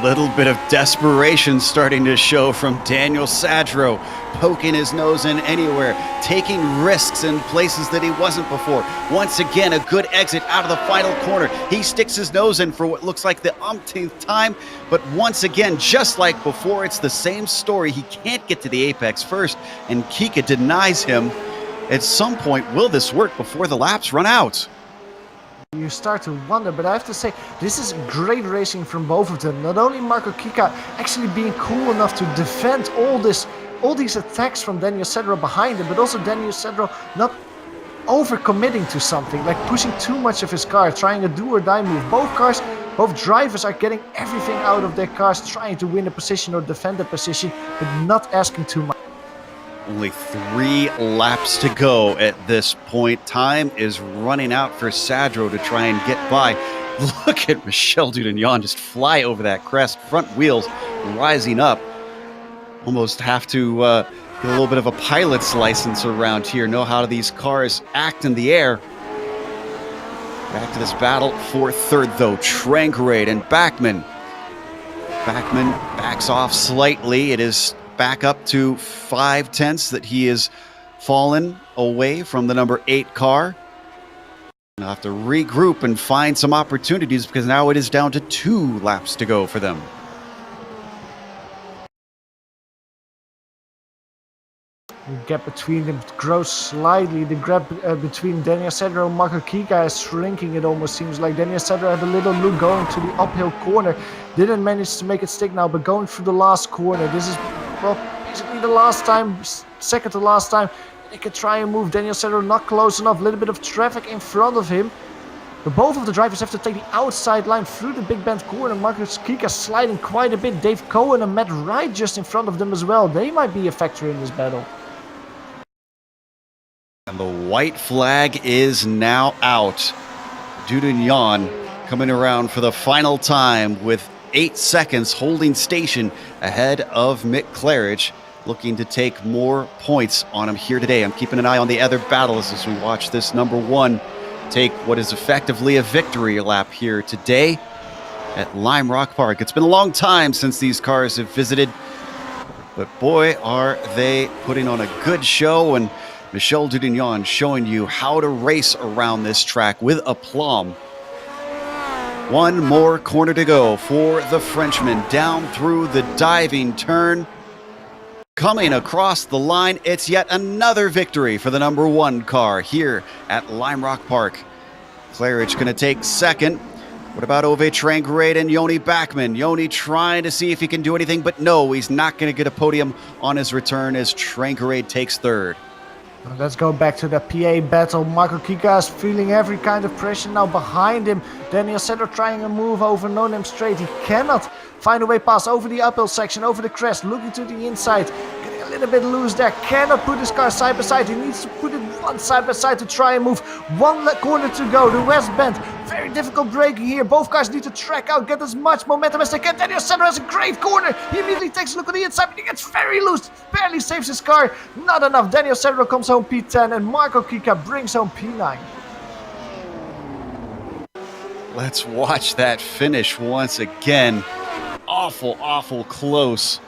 [SPEAKER 2] Little bit of desperation starting to show from Daniel Sadro, poking his nose in anywhere, taking risks in places that he wasn't before. Once again, a good exit out of the final corner. He sticks his nose in for what looks like the umpteenth time, but once again, just like before, it's the same story. He can't get to the apex first, and Kika denies him. At some point, will this work before the laps run out?
[SPEAKER 3] You start to wonder, but I have to say, this is great racing from both of them. Not only Marco Kika actually being cool enough to defend all these attacks from Daniel Sadro behind him, but also Daniel Sadro not overcommitting to something, like pushing too much of his car, trying a do-or-die move. Both drivers are getting everything out of their cars, trying to win a position or defend a position, but not asking too much.
[SPEAKER 2] Only 3 laps to go at this point. Time is running out for Sadro to try and get by. Look at Michel Dudignon just fly over that crest. Front wheels rising up. Almost have to get a little bit of a pilot's license around here. Know how these cars act in the air. Back to this battle for third, though. Trangrade and Backman. Backman backs off slightly. It is back up to 5/10 that he is fallen away from the number 8 car. They'll have to regroup and find some opportunities because now it is down to 2 laps to go for them.
[SPEAKER 3] The gap between them grows slightly. The gap between Daniel Sedro and Marco Kika is shrinking. It almost seems like Daniel Sedro had a little look going to the uphill corner. Didn't manage to make it stick now, but going through the last corner. This is, well, basically the last time, second to last time. They could try and move Daniel Sedro, not close enough. A little bit of traffic in front of him. But both of the drivers have to take the outside line through the big bend corner. Marcus Kika sliding quite a bit. Dave Cohen and Matt Wright just in front of them as well. They might be a factor in this battle.
[SPEAKER 2] And the white flag is now out. Dudignon coming around for the final time with 8 seconds holding station ahead of Mick Claridge, looking to take more points on him here today. I'm keeping an eye on the other battles as we watch this number 1 take what is effectively a victory lap here today at Lime Rock Park. It's been a long time since these cars have visited, but boy, are they putting on a good show, and Michel Dudignon showing you how to race around this track with aplomb. 1 more corner to go for the Frenchman down through the diving turn. Coming across the line, it's yet another victory for the number 1 car here at Lime Rock Park. Claridge going to take second. What about Ove Trangrade and Yoni Backman? Yoni trying to see if he can do anything, but no, he's not going to get a podium on his return as Trangrade takes third.
[SPEAKER 3] Let's go back to the PA battle. Marco Kika is feeling every kind of pressure now behind him. Daniel Sedro trying a move over No Name Straight. He cannot find a way past over the uphill section, over the crest, looking to the inside. Getting a little bit loose there. Cannot put his car side by side. He needs to put it one side by side to try and move. 1 corner to go. The West Bend. Very difficult braking here. Both cars need to track out, get as much momentum as they can. Daniel Sedro has a great corner. He immediately takes a look on the inside, but he gets very loose. Barely saves his car. Not enough. Daniel Sedro comes home P10 and Marco Kika brings home P9.
[SPEAKER 2] Let's watch that finish once again. Awful close.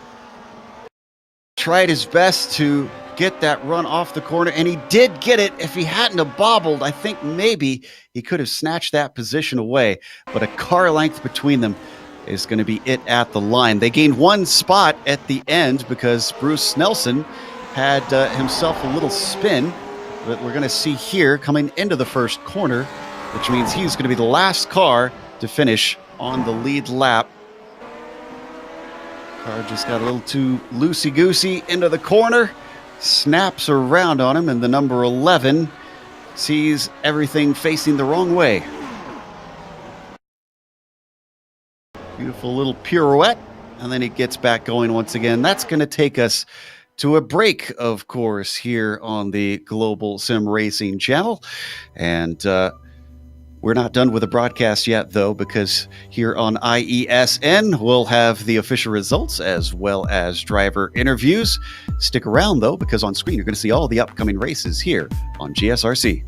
[SPEAKER 2] Tried his best to get that run off the corner, and he did get it. If he hadn't have bobbled, I think maybe he could have snatched that position away. But a car length between them is going to be it at the line. They gained 1 spot at the end because Bruce Nelson had himself a little spin that we're going to see here coming into the first corner, which means he's going to be the last car to finish on the lead lap. Car just got a little too loosey-goosey into the corner. Snaps around on him, and the number 11 sees everything facing the wrong way. Beautiful little pirouette, and then he gets back going once again. That's going to take us to a break, of course, here on the Global Sim Racing channel. And we're not done with the broadcast yet, though, because here on IESN, we'll have the official results as well as driver interviews. Stick around, though, because on screen, you're going to see all the upcoming races here on GSRC.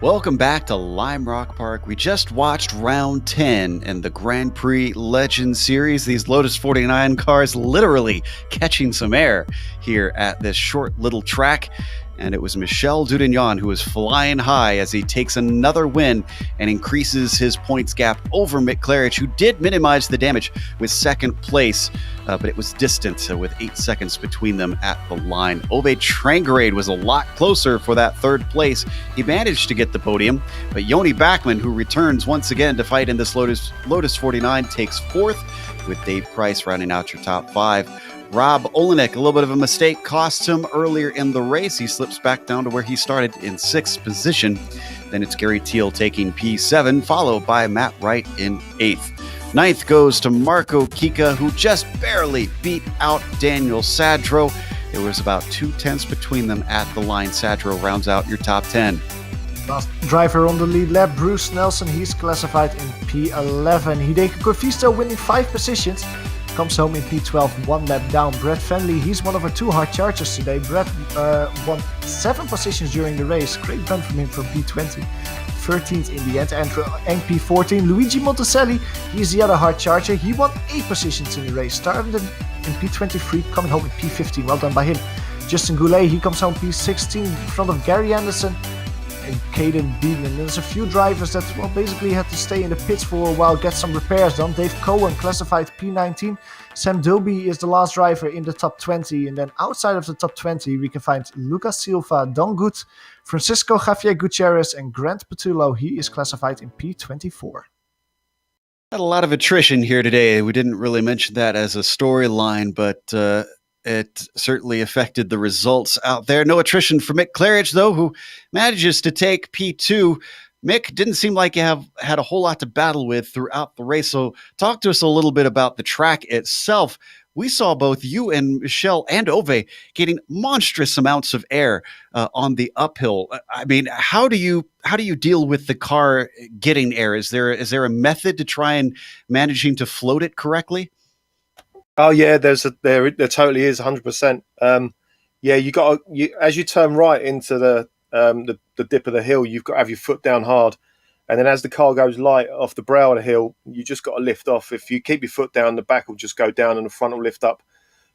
[SPEAKER 2] Welcome back to Lime Rock Park. We just watched round 10 in the Grand Prix Legends Series. These Lotus 49 cars literally catching some air here at this short little track. And it was Michel Dudignon who was flying high as he takes another win and increases his points gap over Mick Claridge, who did minimize the damage with second place, but it was distant with 8 seconds between them at the line. Ove Trangerade was a lot closer for that third place. He managed to get the podium, but Yoni Backman, who returns once again to fight in this Lotus 49, takes fourth, with Dave Price rounding out your top 5. Rob Olenek, a little bit of a mistake, cost him earlier in the race. He slips back down to where he started in 6th position. Then it's Gary Teal taking P7, followed by Matt Wright in 8th. 9th goes to Marco Kika, who just barely beat out Daniel Sadro. There was about 2/10 between them at the line. Sadro rounds out your top 10.
[SPEAKER 3] Last driver on the lead lap, Bruce Nelson, he's classified in P11. Hideki Corfisto winning 5 positions. Comes home in P12, 1 lap down. Brett Fenley, he's one of our 2 hard chargers today. Brett won 7 positions during the race. Great run from him from P20. 13th in the end, and P14. Luigi Monticelli, he's the other hard charger. He won 8 positions in the race. Started in P23, coming home in P15. Well done by him. Justin Goulet, he comes home P16 in front of Gary Anderson and Caden Beadman. There's a few drivers that basically had to stay in the pits for a while, get some repairs done. Dave Cohen classified P19. Sam Doby is the last driver in the top 20, and then outside of the top 20 we can find Lucas Silva, Don Good, Francisco Javier Gutierrez, and Grant Petullo. He is classified in P24.
[SPEAKER 2] Had a lot of attrition here today. We didn't really mention that as a storyline, but it certainly affected the results out there. No attrition for Mick Claridge, though, who manages to take P2. Mick didn't seem like you had a whole lot to battle with throughout the race. So talk to us a little bit about the track itself. We saw both you and Michel and Ove getting monstrous amounts of air on the uphill. I mean, how do you deal with the car getting air? Is there a method to try and managing to float it correctly?
[SPEAKER 4] Oh yeah, there totally is 100%. Yeah, as you turn right into the dip of the hill, you've got to have your foot down hard, and then as the car goes light off the brow of the hill, you just got to lift off. If you keep your foot down, the back will just go down and the front will lift up.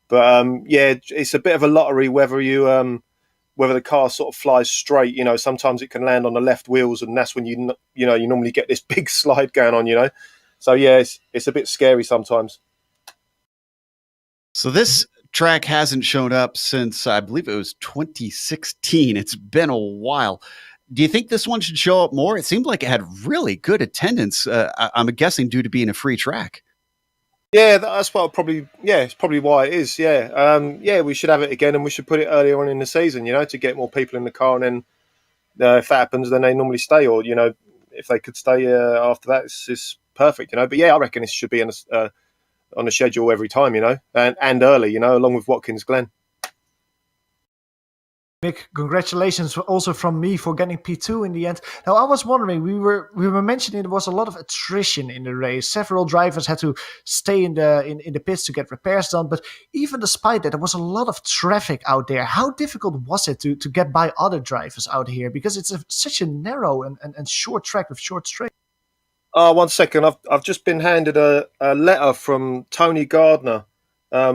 [SPEAKER 4] But yeah, it's a bit of a lottery whether the car sort of flies straight. You know, sometimes it can land on the left wheels, and that's when you normally get this big slide going on. You know, so yeah, it's a bit scary sometimes.
[SPEAKER 2] So this track hasn't shown up since, I believe it was 2016. It's been a while. Do you think this one should show up more? It seemed like it had really good attendance. I'm guessing due to being a free track.
[SPEAKER 4] Yeah, that's what it's probably why it is. Yeah. Yeah, we should have it again, and we should put it earlier on in the season, to get more people in the car. And then if that happens, then they normally stay, or, if they could stay after that, it's perfect, But yeah, I reckon this should be on the schedule every time, and early, along with Watkins Glen.
[SPEAKER 3] Mick, congratulations also from me for getting P2 in the end. Now, I was wondering, we were mentioning there was a lot of attrition in the race. Several drivers had to stay in the pits to get repairs done, but even despite that, there was a lot of traffic out there. How difficult was it to get by other drivers out here? Because it's such a narrow and short track with short straight.
[SPEAKER 4] 1 second. I've just been handed a letter from Tony Gardner,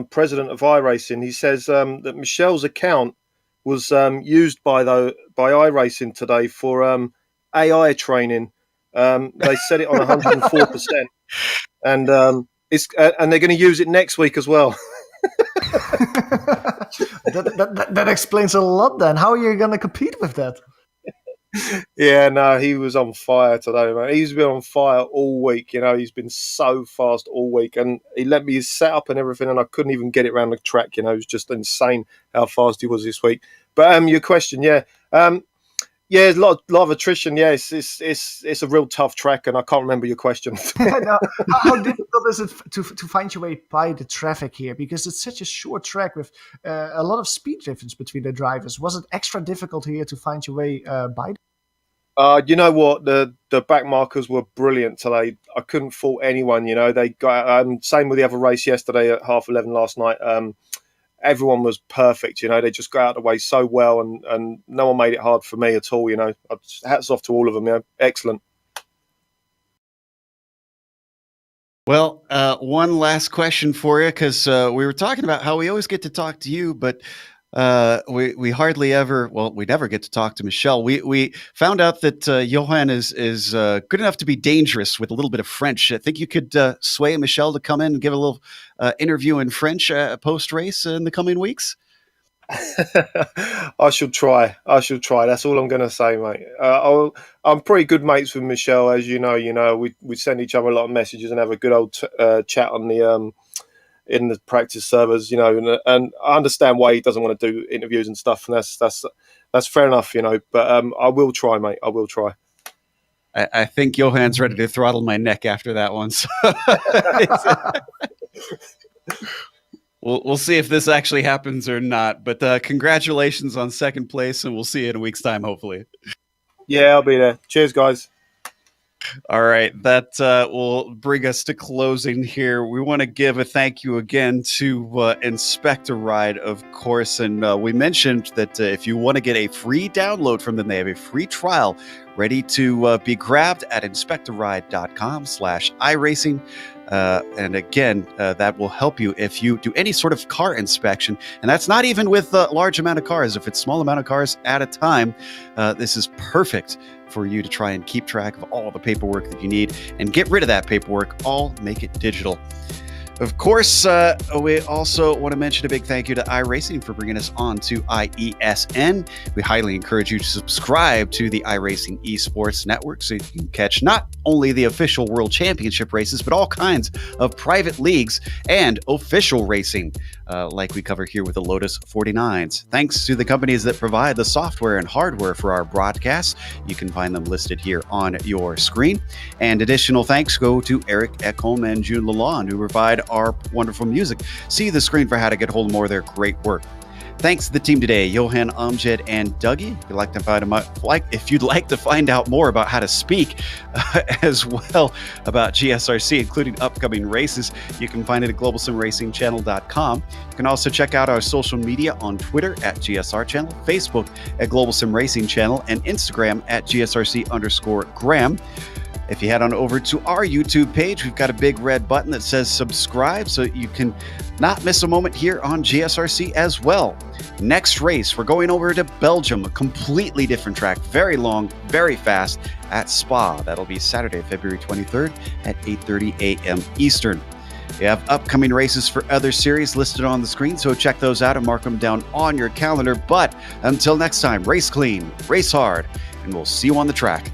[SPEAKER 4] president of iRacing. He says that Michel's account was used by iRacing today for AI training. They set it on 104%, and they're going to use it next week as well.
[SPEAKER 3] that explains a lot. Then how are you going to compete with that?
[SPEAKER 4] Yeah, no, he was on fire today, man. He's been on fire all week. He's been so fast all week, and he let me set up and everything, and I couldn't even get it around the track. It was just insane how fast he was this week. But your question, yeah, a lot of attrition. Yeah, it's a real tough track, and I can't remember your question.
[SPEAKER 3] Now, how difficult is it to find your way by the traffic here? Because it's such a short track with a lot of speed difference between the drivers. Was it extra difficult here to find your way by?
[SPEAKER 4] You know what? The back markers were brilliant today. I couldn't fault anyone. They got same with the other race yesterday at 11:30 last night. everyone was perfect. They just got out of the way so well, and no one made it hard for me at all. Hats off to all of them. Excellent.
[SPEAKER 2] Well, one last question for you, because we were talking about how we always get to talk to you, but we hardly ever, we never get to talk to Michelle. We found out that Johan is good enough to be dangerous with a little bit of French. I think you could sway Michelle to come in and give a little interview in French post-race in the coming weeks.
[SPEAKER 4] I shall try. That's all I'm going to say, mate. I'm pretty good mates with Michelle, as you know. We send each other a lot of messages and have a good old chat on the in the practice servers, and I understand why he doesn't want to do interviews and stuff, and that's fair enough, But I will try, mate. I will try.
[SPEAKER 2] I think Johan's ready to throttle my neck after that one. So We'll see if this actually happens or not. But congratulations on second place, and we'll see you in a week's time, hopefully.
[SPEAKER 4] Yeah, I'll be there. Cheers, guys.
[SPEAKER 2] All right, that will bring us to closing here. We want to give a thank you again to Inspector Ride, of course. And we mentioned that if you want to get a free download from them, they have a free trial ready to be grabbed at inspectorride.com/iRacing. And again, that will help you if you do any sort of car inspection. And that's not even with a large amount of cars. If it's small amount of cars at a time, this is perfect for you to try and keep track of all the paperwork that you need and get rid of that paperwork, all make it digital. Of course, we also want to mention a big thank you to iRacing for bringing us on to IESN. We highly encourage you to subscribe to the iRacing Esports Network so you can catch not only the official World Championship races, but all kinds of private leagues and official racing, like we cover here with the Lotus 49s. Thanks to the companies that provide the software and hardware for our broadcasts. You can find them listed here on your screen. And additional thanks go to Eric Ekholm and June Lalonde, who provide our wonderful music. See the screen for how to get hold of more of their great work. Thanks to the team today, Johan, Amjad, and Dougie. If you'd like to find out more about how to speak, as well about GSRC, including upcoming races, you can find it at globalsimracingchannel.com. You can also check out our social media on Twitter at GSR Channel, Facebook at Global Sim Racing Channel, and Instagram at GSRC_Graham. If you head on over to our YouTube page, we've got a big red button that says subscribe so you can not miss a moment here on GSRC as well. Next race, we're going over to Belgium, a completely different track, very long, very fast at Spa. That'll be Saturday, February 23rd at 8:30 a.m. Eastern. We have upcoming races for other series listed on the screen, so check those out and mark them down on your calendar. But until next time, race clean, race hard, and we'll see you on the track.